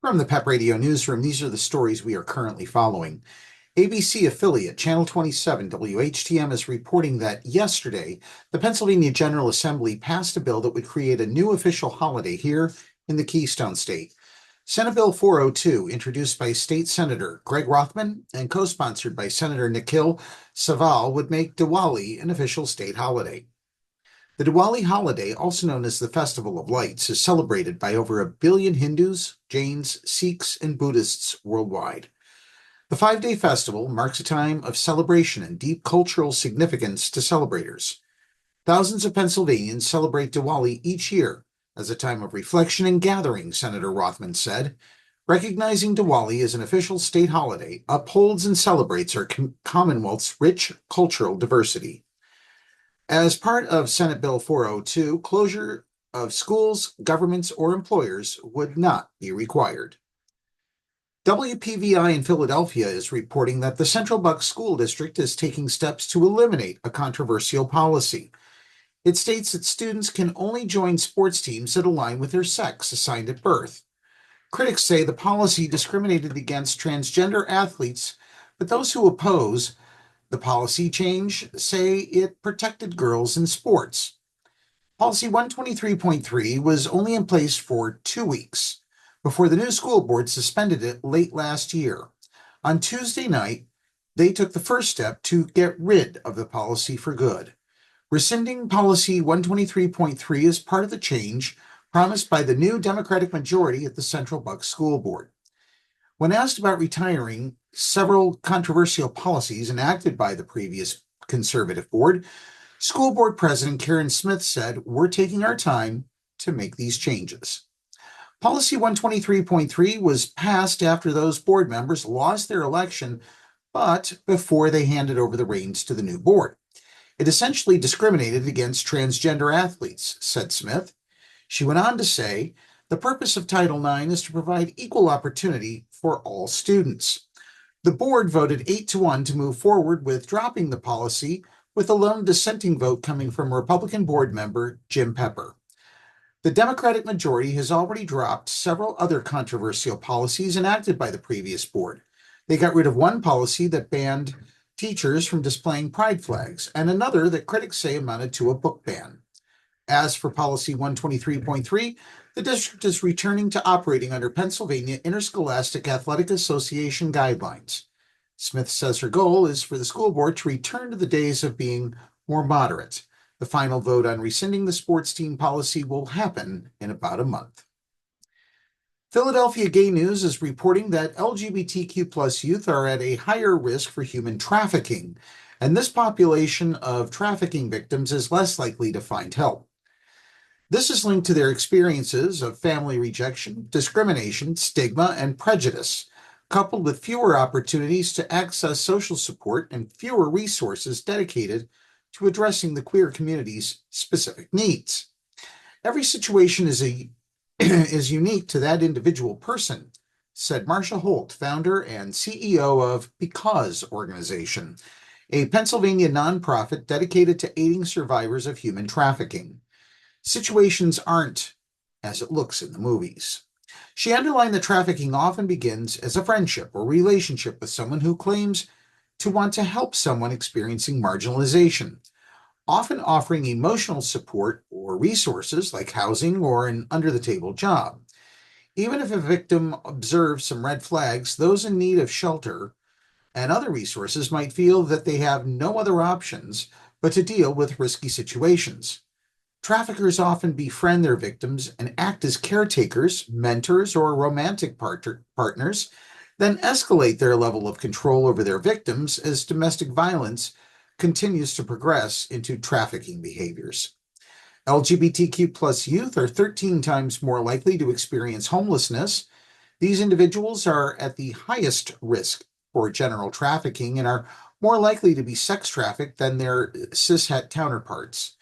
From the PEP Radio Newsroom, these are the stories we are currently following. ABC affiliate Channel 27 WHTM is reporting that yesterday, the Pennsylvania General Assembly passed a bill that would create a new official holiday here in the Keystone State. Senate Bill 402, introduced by State Senator Greg Rothman and co-sponsored by Senator Nikhil Saval, would make Diwali an official state holiday. The Diwali holiday, also known as the Festival of Lights, is celebrated by over 1 billion Hindus, Jains, Sikhs, and Buddhists worldwide. The 5-day festival marks a time of celebration and deep cultural significance to celebrators. Thousands of Pennsylvanians celebrate Diwali each year as a time of reflection and gathering, Senator Rothman said. Recognizing Diwali as an official state holiday upholds and celebrates our Commonwealth's rich cultural diversity. As part of Senate Bill 402, closure of schools, governments, or employers would not be required. WPVI in Philadelphia is reporting that the Central Bucks School District is taking steps to eliminate a controversial policy. It states that students can only join sports teams that align with their sex assigned at birth. Critics say the policy discriminated against transgender athletes, but those who oppose the policy change say it protected girls in sports. Policy 123.3 was only in place for 2 weeks before the new school board suspended it late last year. On Tuesday night, they took the first step to get rid of the policy for good. Rescinding Policy 123.3 is part of the change promised by the new Democratic majority at the Central Bucks School Board. When asked about retiring several controversial policies enacted by the previous conservative board, School Board President Karen Smith said, "We're taking our time to make these changes." Policy 123.3 was passed after those board members lost their election, but before they handed over the reins to the new board. It essentially discriminated against transgender athletes, said Smith. She went on to say, "The purpose of Title IX is to provide equal opportunity for all students." The board voted 8-1 to move forward with dropping the policy, with a lone dissenting vote coming from Republican board member Jim Pepper. The Democratic majority has already dropped several other controversial policies enacted by the previous board. They got rid of one policy that banned teachers from displaying pride flags, and another that critics say amounted to a book ban. As for Policy 123.3, the district is returning to operating under Pennsylvania Interscholastic Athletic Association guidelines. Smith says her goal is for the school board to return to the days of being more moderate. The final vote on rescinding the sports team policy will happen in about a month. Philadelphia Gay News is reporting that LGBTQ plus youth are at a higher risk for human trafficking, and this population of trafficking victims is less likely to find help. This is linked to their experiences of family rejection, discrimination, stigma, and prejudice, coupled with fewer opportunities to access social support and fewer resources dedicated to addressing the queer community's specific needs. Every situation is unique to that individual person, said Marcia Holt, founder and CEO of Because Organization, a Pennsylvania nonprofit dedicated to aiding survivors of human trafficking. Situations aren't as it looks in the movies. She underlined that trafficking often begins as a friendship or relationship with someone who claims to want to help someone experiencing marginalization, often offering emotional support or resources like housing or an under-the-table job. Even if a victim observes some red flags, those in need of shelter and other resources might feel that they have no other options but to deal with risky situations. Traffickers often befriend their victims and act as caretakers, mentors, or romantic partners, then escalate their level of control over their victims as domestic violence continues to progress into trafficking behaviors. LGBTQ plus youth are 13 times more likely to experience homelessness. These individuals are at the highest risk for general trafficking and are more likely to be sex trafficked than their cishet counterparts.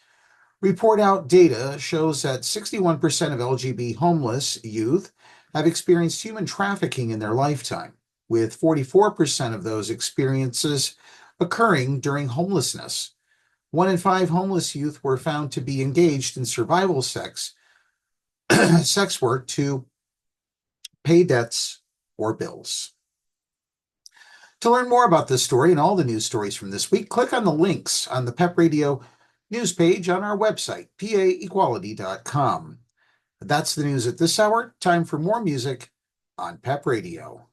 Report Out data shows that 61% of LGBT homeless youth have experienced human trafficking in their lifetime, with 44% of those experiences occurring during homelessness. 1 in 5 homeless youth were found to be engaged in survival sex work to pay debts or bills. To learn more about this story and all the news stories from this week, click on the links on the PEP Radio news page on our website, paequality.com. That's the news at this hour. Time for more music on PEP Radio.